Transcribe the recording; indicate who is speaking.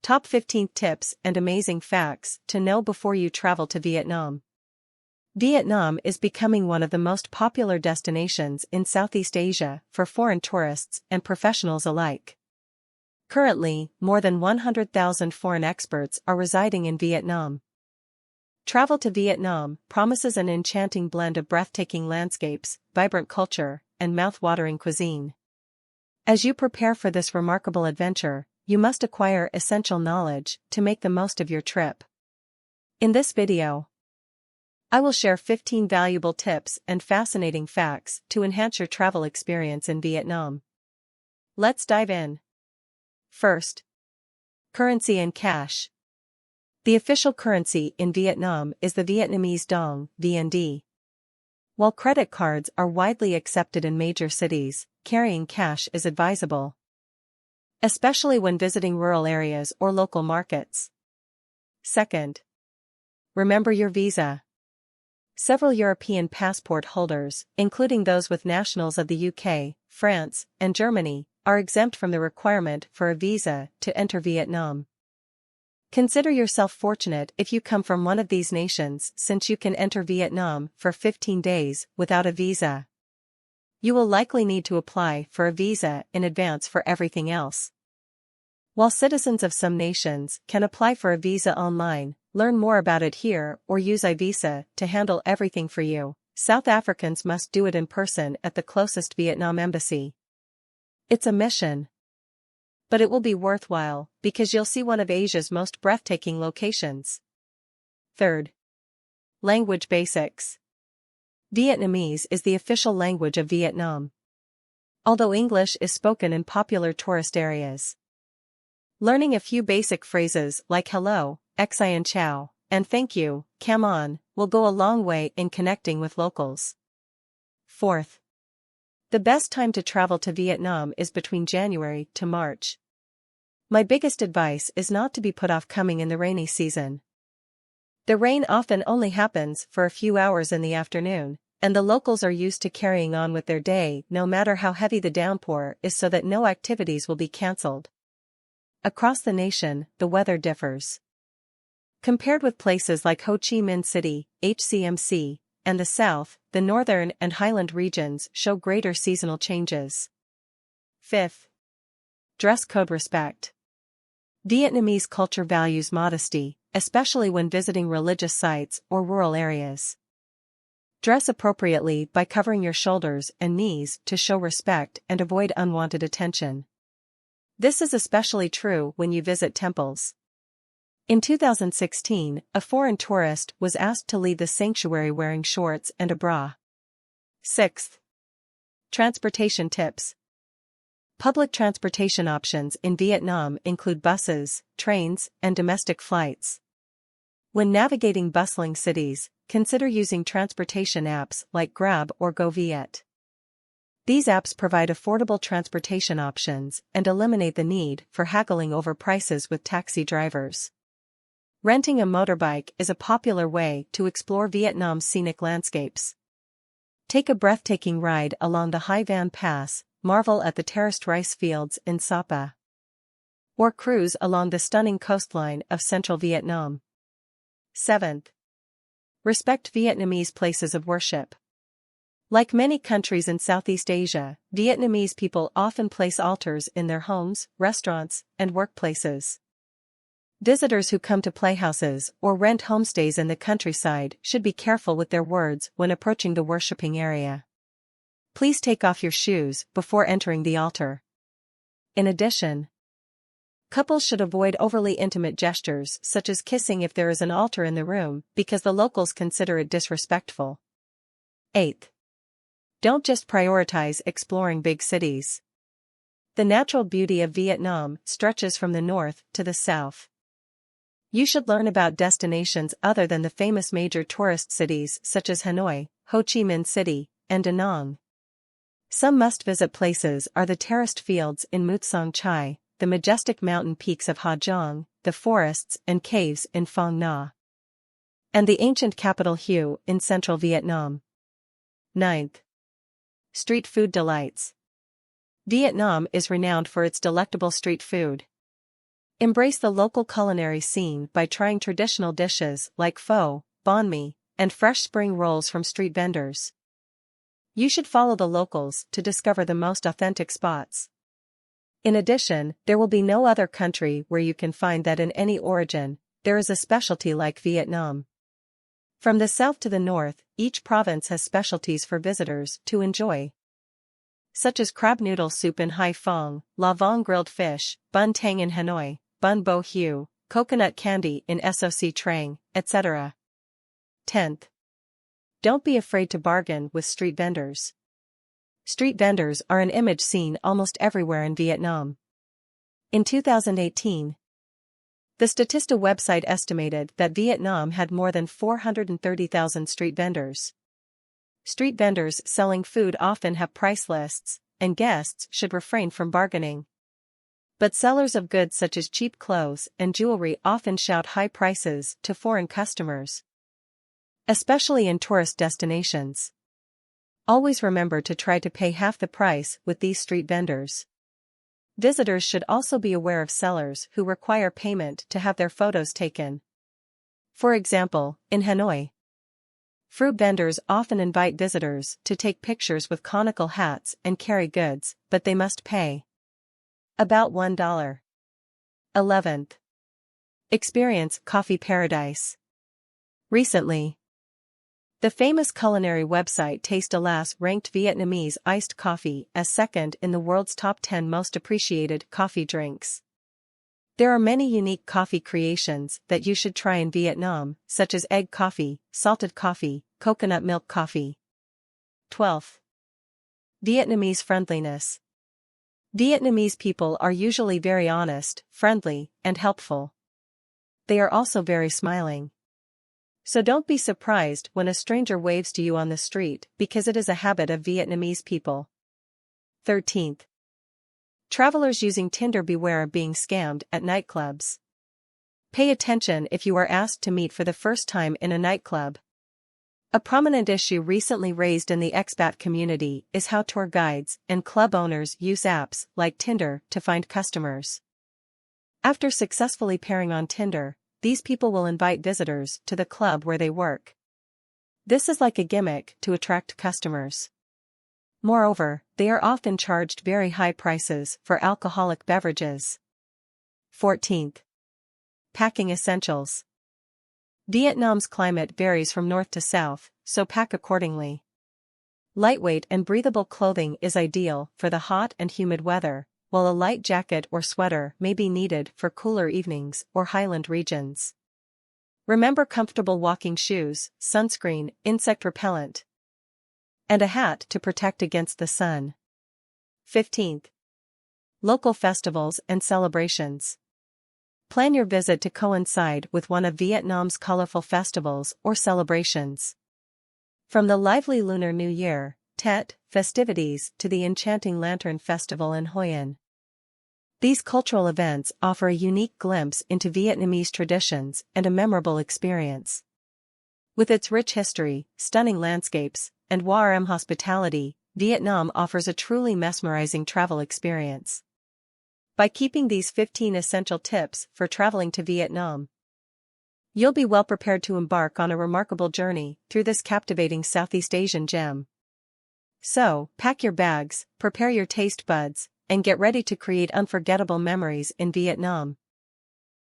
Speaker 1: Top 15 tips and amazing facts to know before you travel to Vietnam. Vietnam is becoming one of the most popular destinations in Southeast Asia for foreign tourists and professionals alike. Currently, more than 100,000 foreign experts are residing in Vietnam. Travel to Vietnam promises an enchanting blend of breathtaking landscapes, vibrant culture, and mouth-watering cuisine. As you prepare for this remarkable adventure, you must acquire essential knowledge to make the most of your trip. In this video, I will share 15 valuable tips and fascinating facts to enhance your travel experience in Vietnam. Let's dive in. First, currency and cash. The official currency in Vietnam is the Vietnamese dong, VND. While credit cards are widely accepted in major cities, carrying cash is advisable, especially when visiting rural areas or local markets. Second, remember your visa. Several European passport holders, including those with nationals of the UK, France, and Germany, are exempt from the requirement for a visa to enter Vietnam. Consider yourself fortunate if you come from one of these nations, since you can enter Vietnam for 15 days without a visa. You will likely need to apply for a visa in advance for everything else. While citizens of some nations can apply for a visa online, learn more about it here or use iVisa to handle everything for you, South Africans must do it in person at the closest Vietnam embassy. It's a mission, but it will be worthwhile because you'll see one of Asia's most breathtaking locations. Third, language basics. Vietnamese is the official language of Vietnam, although English is spoken in popular tourist areas. Learning a few basic phrases like hello, xin chào, and thank you, come on, will go a long way in connecting with locals. Fourth, the best time to travel to Vietnam is between January to March. My biggest advice is not to be put off coming in the rainy season. The rain often only happens for a few hours in the afternoon, and the locals are used to carrying on with their day no matter how heavy the downpour is, so that no activities will be cancelled. Across the nation, the weather differs. Compared with places like Ho Chi Minh City, HCMC, and the south, the northern and highland regions show greater seasonal changes. Fifth, dress code respect. Vietnamese culture values modesty, especially when visiting religious sites or rural areas. Dress appropriately by covering your shoulders and knees to show respect and avoid unwanted attention. This is especially true when you visit temples. In 2016, a foreign tourist was asked to leave the sanctuary wearing shorts and a bra. Sixth, transportation tips. Public transportation options in Vietnam include buses, trains, and domestic flights. When navigating bustling cities, consider using transportation apps like Grab or GoViet. These apps provide affordable transportation options and eliminate the need for haggling over prices with taxi drivers. Renting a motorbike is a popular way to explore Vietnam's scenic landscapes. Take a breathtaking ride along the Hai Van Pass, marvel at the terraced rice fields in Sapa, or cruise along the stunning coastline of central Vietnam. Seventh, respect Vietnamese places of worship. Like many countries in Southeast Asia, Vietnamese people often place altars in their homes, restaurants, and workplaces. Visitors who come to playhouses or rent homestays in the countryside should be careful with their words when approaching the worshipping area. Please take off your shoes before entering the altar. In addition, couples should avoid overly intimate gestures such as kissing if there is an altar in the room, because the locals consider it disrespectful. Eighth, don't just prioritize exploring big cities. The natural beauty of Vietnam stretches from the north to the south. You should learn about destinations other than the famous major tourist cities such as Hanoi, Ho Chi Minh City, and Da Nang. Some must-visit places are the terraced fields in Muet Song Chai, the majestic mountain peaks of Ha Giang, the forests and caves in Phong Nha, and the ancient capital Hue in central Vietnam. Ninth, street food delights. Vietnam is renowned for its delectable street food. Embrace the local culinary scene by trying traditional dishes like pho, banh mi, and fresh spring rolls from street vendors. You should follow the locals to discover the most authentic spots. In addition, there will be no other country where you can find that in any origin, there is a specialty like Vietnam. From the south to the north, each province has specialties for visitors to enjoy, such as crab noodle soup in Hai Phong, la vong grilled fish, bun tang in Hanoi, bun bo hue, coconut candy in Soc Trang, etc. 10th. Don't be afraid to bargain with street vendors. Street vendors are an image seen almost everywhere in Vietnam. In 2018, the Statista website estimated that Vietnam had more than 430,000 street vendors. Street vendors selling food often have price lists, and guests should refrain from bargaining. But sellers of goods such as cheap clothes and jewelry often shout high prices to foreign customers, especially in tourist destinations. Always remember to try to pay half the price with these street vendors. Visitors should also be aware of sellers who require payment to have their photos taken. For example, in Hanoi, fruit vendors often invite visitors to take pictures with conical hats and carry goods, but they must pay about $1. 11th. Experience coffee paradise. Recently, the famous culinary website Taste Alas ranked Vietnamese iced coffee as second in the world's top 10 most appreciated coffee drinks. There are many unique coffee creations that you should try in Vietnam, such as egg coffee, salted coffee, coconut milk coffee. 12th. Vietnamese friendliness. Vietnamese people are usually very honest, friendly, and helpful. They are also very smiling. So don't be surprised when a stranger waves to you on the street, because it is a habit of Vietnamese people. 13th. Travelers using Tinder, beware of being scammed at nightclubs. Pay attention if you are asked to meet for the first time in a nightclub. A prominent issue recently raised in the expat community is how tour guides and club owners use apps like Tinder to find customers. After successfully pairing on Tinder, these people will invite visitors to the club where they work. This is like a gimmick to attract customers. Moreover, they are often charged very high prices for alcoholic beverages. 14th. Packing essentials. Vietnam's climate varies from north to south, so pack accordingly. Lightweight and breathable clothing is ideal for the hot and humid weather, while a light jacket or sweater may be needed for cooler evenings or highland regions. Remember comfortable walking shoes, sunscreen, insect repellent, and a hat to protect against the sun. 15th. Local festivals and celebrations. Plan your visit to coincide with one of Vietnam's colorful festivals or celebrations. From the lively Lunar New Year, Tet, festivities to the enchanting Lantern Festival in Hoi An. These cultural events offer a unique glimpse into Vietnamese traditions and a memorable experience. With its rich history, stunning landscapes, and warm hospitality, Vietnam offers a truly mesmerizing travel experience. By keeping these 15 essential tips for traveling to Vietnam, you'll be well prepared to embark on a remarkable journey through this captivating Southeast Asian gem. So, pack your bags, prepare your taste buds, and get ready to create unforgettable memories in Vietnam.